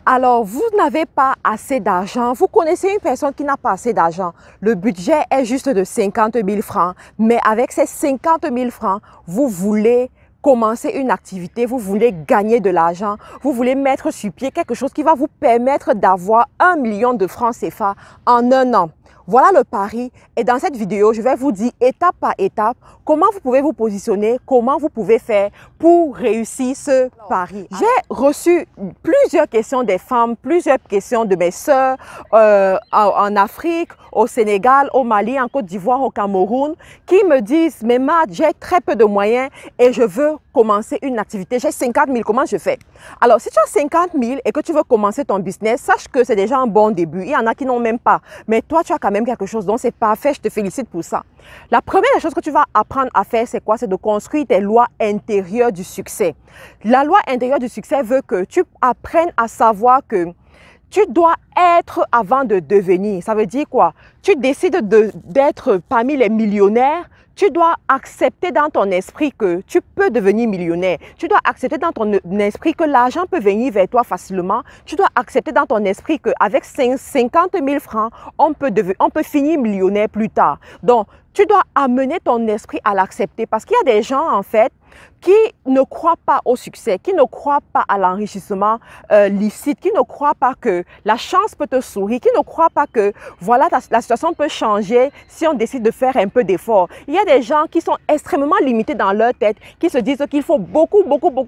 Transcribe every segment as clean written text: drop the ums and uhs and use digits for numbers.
Alors, vous n'avez pas assez d'argent, vous connaissez une personne qui n'a pas assez d'argent. Le budget est juste de 50 000 francs, mais avec ces 50 000 francs, vous voulez commencer une activité, vous voulez gagner de l'argent, vous voulez mettre sur pied quelque chose qui va vous permettre d'avoir 1 million de francs CFA en un an. Voilà le pari et dans cette vidéo, je vais vous dire étape par étape comment vous pouvez vous positionner, comment vous pouvez faire pour réussir ce pari. J'ai reçu plusieurs questions des femmes, plusieurs questions de mes sœurs en Afrique, au Sénégal, au Mali, en Côte d'Ivoire, au Cameroun, qui me disent « Mais Mad, j'ai très peu de moyens et je veux commencer une activité. J'ai 50 000, comment je fais ?» Alors, si tu as 50 000 et que tu veux commencer ton business, sache que c'est déjà un bon début. Il y en a qui n'ont même pas. Mais toi, tu as quand même quelque chose, donc c'est parfait. Je te félicite pour ça. La première chose que tu vas apprendre à faire, c'est quoi? C'est de construire tes lois intérieures du succès. La loi intérieure du succès veut que tu apprennes à savoir que tu dois être avant de devenir. Ça veut dire quoi? Tu décides d'être parmi les millionnaires. Tu dois accepter dans ton esprit que tu peux devenir millionnaire. Tu dois accepter dans ton esprit que l'argent peut venir vers toi facilement. Tu dois accepter dans ton esprit qu'avec 50 000 francs, on peut finir millionnaire plus tard. Donc, tu dois amener ton esprit à l'accepter parce qu'il y a des gens, en fait, qui ne croient pas au succès, qui ne croient pas à l'enrichissement licite, qui ne croient pas que la chance peut te sourire, qui ne croient pas que voilà, la situation peut changer si on décide de faire un peu d'effort. Il y a des gens qui sont extrêmement limités dans leur tête, qui se disent qu'il faut beaucoup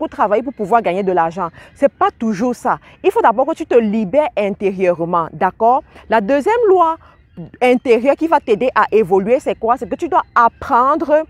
travailler pour pouvoir gagner de l'argent. Ce n'est pas toujours ça. Il faut d'abord que tu te libères intérieurement, d'accord? La deuxième loi intérieure qui va t'aider à évoluer, c'est quoi? C'est que tu dois apprendre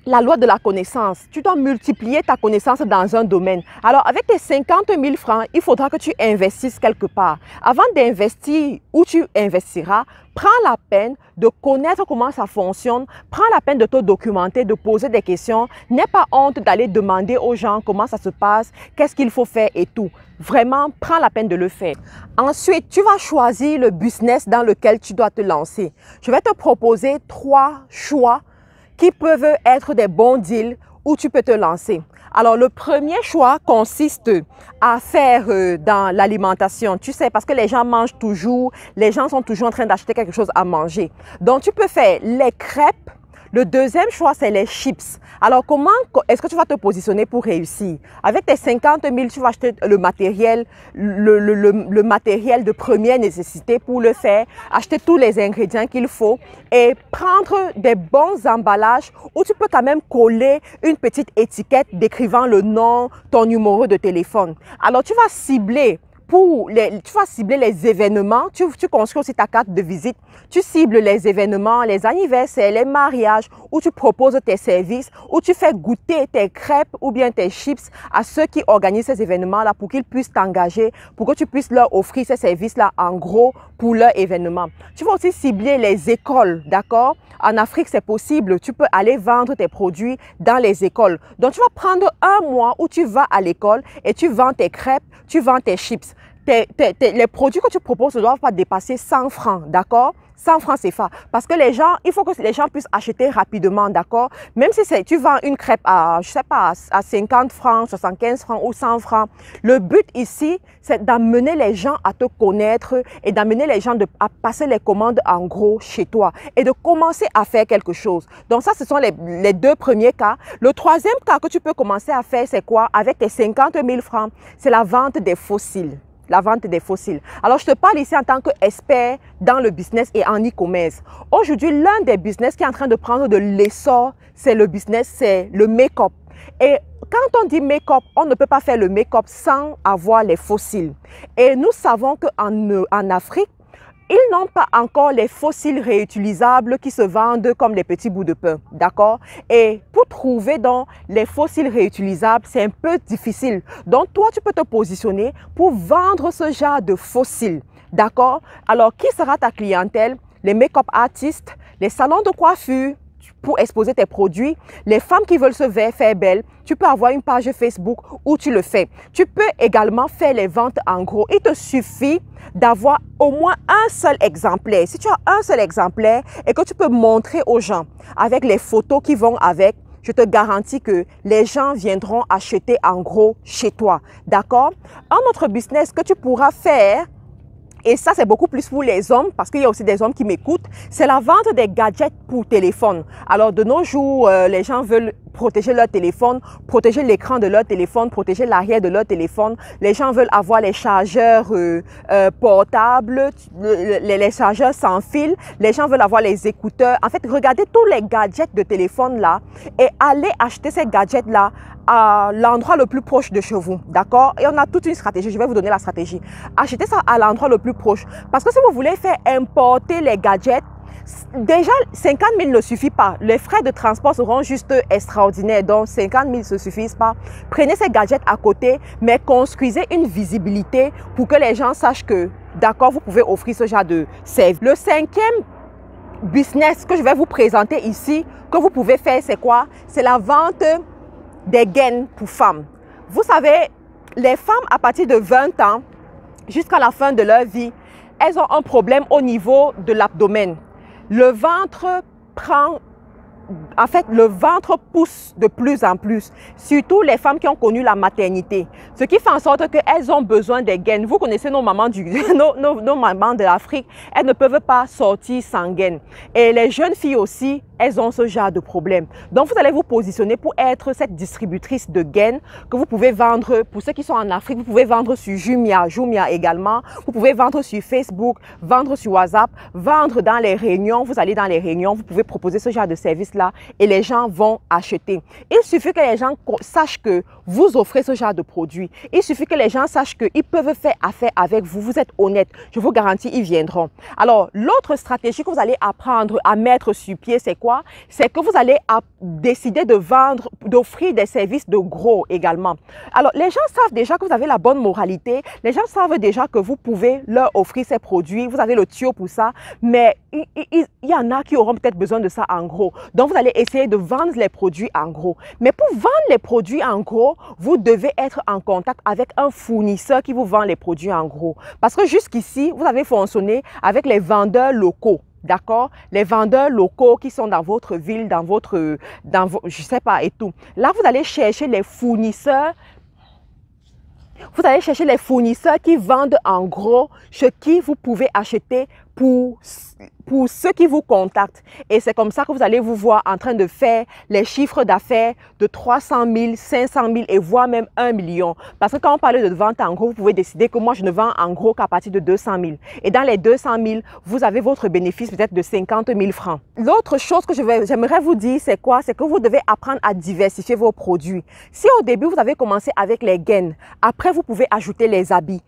la loi de la connaissance. Tu dois multiplier ta connaissance dans un domaine. Alors, avec tes 50 000 francs, il faudra que tu investisses quelque part. Avant d'investir où tu investiras, prends la peine de connaître comment ça fonctionne. Prends la peine de te documenter, de poser des questions. N'aie pas honte d'aller demander aux gens comment ça se passe, qu'est-ce qu'il faut faire et tout. Vraiment, prends la peine de le faire. Ensuite, tu vas choisir le business dans lequel tu dois te lancer. Je vais te proposer 3 choix qui peuvent être des bons deals où tu peux te lancer. Alors, le premier choix consiste à faire dans l'alimentation. Tu sais, parce que les gens mangent toujours, les gens sont toujours en train d'acheter quelque chose à manger. Donc, tu peux faire les crêpes. Le deuxième choix, c'est les chips. Alors, comment est-ce que tu vas te positionner pour réussir? Avec tes 50 000, tu vas acheter le matériel, le matériel de première nécessité pour le faire, acheter tous les ingrédients qu'il faut et prendre des bons emballages où tu peux quand même coller une petite étiquette décrivant le nom, ton numéro de téléphone. Alors, tu vas cibler les événements, tu construis aussi ta carte de visite, tu cibles les événements, les anniversaires, les mariages, où tu proposes tes services, où tu fais goûter tes crêpes ou bien tes chips à ceux qui organisent ces événements-là pour qu'ils puissent t'engager, pour que tu puisses leur offrir ces services-là en gros pour leur événement. Tu vas aussi cibler les écoles, d'accord? En Afrique, c'est possible, tu peux aller vendre tes produits dans les écoles. Donc, tu vas prendre un mois où tu vas à l'école et tu vends tes crêpes, tu vends tes chips. Les produits que tu proposes ne doivent pas dépasser 100 francs, d'accord? 100 francs CFA. Parce que les gens, il faut que les gens puissent acheter rapidement, d'accord? Même si tu vends une crêpe à, je sais pas, à 50 francs, 75 francs ou 100 francs, le but ici, c'est d'amener les gens à te connaître et d'amener les gens à passer les commandes en gros chez toi et de commencer à faire quelque chose. Donc ça, ce sont les 2 premiers cas. Le troisième cas que tu peux commencer à faire, c'est quoi? Avec tes 50 000 francs, c'est la vente des fossiles. La vente des fossiles. Alors, je te parle ici en tant qu'expert dans le business et en e-commerce. Aujourd'hui, l'un des business qui est en train de prendre de l'essor, c'est le business, c'est le make-up. Et quand on dit make-up, on ne peut pas faire le make-up sans avoir les fossiles. Et nous savons qu'en Afrique, ils n'ont pas encore les fossiles réutilisables qui se vendent comme des petits bouts de pain, d'accord? Et pour trouver donc les fossiles réutilisables, c'est un peu difficile. Donc, toi, tu peux te positionner pour vendre ce genre de fossiles, d'accord? Alors, qui sera ta clientèle? Les make-up artistes, les salons de coiffure, pour exposer tes produits, les femmes qui veulent se faire belles, tu peux avoir une page Facebook où tu le fais. Tu peux également faire les ventes en gros. Il te suffit d'avoir au moins un seul exemplaire. Si tu as un seul exemplaire et que tu peux montrer aux gens avec les photos qui vont avec, je te garantis que les gens viendront acheter en gros chez toi. D'accord? Un autre business que tu pourras faire, et ça, c'est beaucoup plus pour les hommes, parce qu'il y a aussi des hommes qui m'écoutent, c'est la vente des gadgets pour téléphone. Alors, de nos jours, les gens veulent protéger leur téléphone, protéger l'écran de leur téléphone, protéger l'arrière de leur téléphone. Les gens veulent avoir les chargeurs portables, les chargeurs sans fil. Les gens veulent avoir les écouteurs. En fait, regardez tous les gadgets de téléphone là et allez acheter ces gadgets là à l'endroit le plus proche de chez vous, d'accord? Et on a toute une stratégie, je vais vous donner la stratégie. Achetez ça à l'endroit le plus proche. Parce que si vous voulez faire importer les gadgets, déjà 50 000 ne suffit pas. Les frais de transport seront juste extraordinaires, donc 50 000 ne suffisent pas. Prenez ces gadgets à côté, mais construisez une visibilité pour que les gens sachent que, d'accord, vous pouvez offrir ce genre de service. Le cinquième business que je vais vous présenter ici, que vous pouvez faire, c'est quoi? C'est la vente des gaines pour femmes. Vous savez, les femmes à partir de 20 ans jusqu'à la fin de leur vie, elles ont un problème au niveau de l'abdomen. Le ventre le ventre pousse de plus en plus, surtout les femmes qui ont connu la maternité. Ce qui fait en sorte qu'elles ont besoin des gaines. Vous connaissez nos mamans, nos mamans de l'Afrique, elles ne peuvent pas sortir sans gaines. Et les jeunes filles aussi, elles ont ce genre de problème. Donc, vous allez vous positionner pour être cette distributrice de gaines que vous pouvez vendre. Pour ceux qui sont en Afrique, vous pouvez vendre sur Jumia également. Vous pouvez vendre sur Facebook, vendre sur WhatsApp, vendre dans les réunions. Vous allez dans les réunions, vous pouvez proposer ce genre de service-là et les gens vont acheter. Il suffit que les gens sachent que vous offrez ce genre de produit. Il suffit que les gens sachent qu'ils peuvent faire affaire avec vous. Vous êtes honnête. Je vous garantis, ils viendront. Alors, l'autre stratégie que vous allez apprendre à mettre sur pied, c'est quoi? C'est que vous allez décider de vendre, d'offrir des services de gros également. Alors, les gens savent déjà que vous avez la bonne moralité. Les gens savent déjà que vous pouvez leur offrir ces produits. Vous avez le tuyau pour ça. Mais il y en a qui auront peut-être besoin de ça en gros. Donc, vous allez essayer de vendre les produits en gros. Mais pour vendre les produits en gros, vous devez être en contact avec un fournisseur qui vous vend les produits en gros. Parce que jusqu'ici, vous avez fonctionné avec les vendeurs locaux. D'accord? Les vendeurs locaux qui sont dans votre ville, je sais pas et tout. Là, vous allez chercher les fournisseurs. Vous allez chercher les fournisseurs qui vendent en gros ce qui vous pouvez acheter pour ceux qui vous contactent. Et c'est comme ça que vous allez vous voir en train de faire les chiffres d'affaires de 300 000, 500 000 et voire même 1 million. Parce que quand on parle de vente en gros, vous pouvez décider que moi, je ne vends en gros qu'à partir de 200 000. Et dans les 200 000, vous avez votre bénéfice peut-être de 50 000 francs. L'autre chose que j'aimerais vous dire, c'est quoi? C'est que vous devez apprendre à diversifier vos produits. Si au début, vous avez commencé avec les gaines, après, vous pouvez ajouter les habits,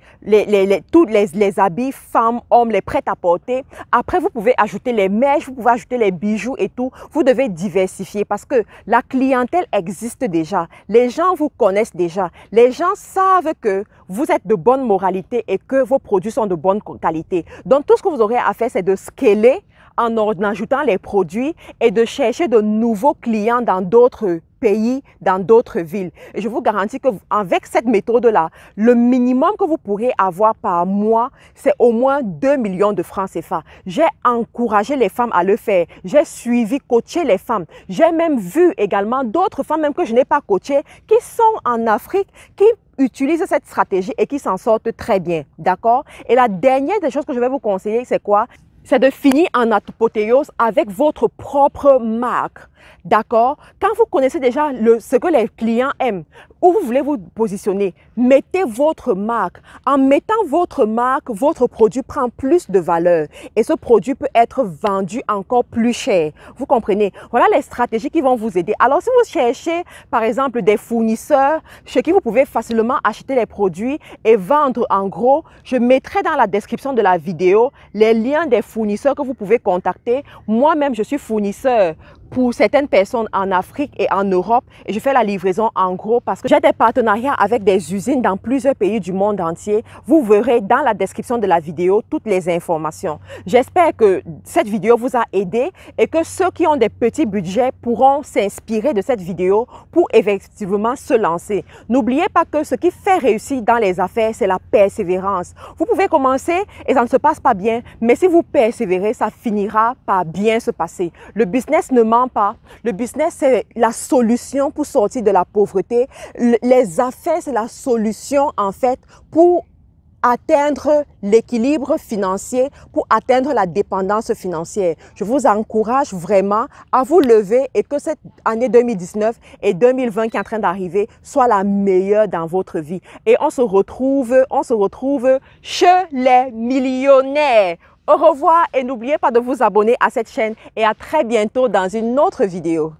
tous les habits, femmes, hommes, les prêt-à-porter. Après, vous pouvez ajouter les mèches, vous pouvez ajouter les bijoux et tout. Vous devez diversifier parce que la clientèle existe déjà. Les gens vous connaissent déjà. Les gens savent que vous êtes de bonne moralité et que vos produits sont de bonne qualité. Donc, tout ce que vous aurez à faire, c'est de scaler en ajoutant les produits et de chercher de nouveaux clients dans d'autres pays, dans d'autres villes. Et je vous garantis qu'avec cette méthode-là, le minimum que vous pourrez avoir par mois, c'est au moins 2 millions de francs CFA. J'ai encouragé les femmes à le faire. J'ai suivi, coaché les femmes. J'ai même vu également d'autres femmes, même que je n'ai pas coachées, qui sont en Afrique, qui utilisent cette stratégie et qui s'en sortent très bien. D'accord? Et la dernière des choses que je vais vous conseiller, c'est quoi? C'est de finir en apothéose avec votre propre marque. D'accord? Quand vous connaissez déjà ce que les clients aiment, où vous voulez vous positionner, mettez votre marque. En mettant votre marque, votre produit prend plus de valeur et ce produit peut être vendu encore plus cher. Vous comprenez? Voilà les stratégies qui vont vous aider. Alors, si vous cherchez, par exemple, des fournisseurs chez qui vous pouvez facilement acheter les produits et vendre en gros, je mettrai dans la description de la vidéo les liens des fournisseurs que vous pouvez contacter. Moi-même, je suis fournisseur pour certaines personnes en Afrique et en Europe et je fais la livraison en gros parce que j'ai des partenariats avec des usines dans plusieurs pays du monde entier. Vous verrez dans la description de la vidéo toutes les informations. J'espère que cette vidéo vous a aidé et que ceux qui ont des petits budgets pourront s'inspirer de cette vidéo pour effectivement se lancer. N'oubliez pas que ce qui fait réussir dans les affaires, c'est la persévérance. Vous pouvez commencer et ça ne se passe pas bien, mais si vous persévérez, ça finira par bien se passer. Le business ne ment mens pas. Le business, c'est la solution pour sortir de la pauvreté. Les affaires, c'est la solution en fait pour atteindre l'équilibre financier, pour atteindre la dépendance financière. Je vous encourage vraiment à vous lever et que cette année 2019 et 2020 qui est en train d'arriver soit la meilleure dans votre vie. Et on se retrouve chez les millionnaires. Au revoir et n'oubliez pas de vous abonner à cette chaîne et à très bientôt dans une autre vidéo.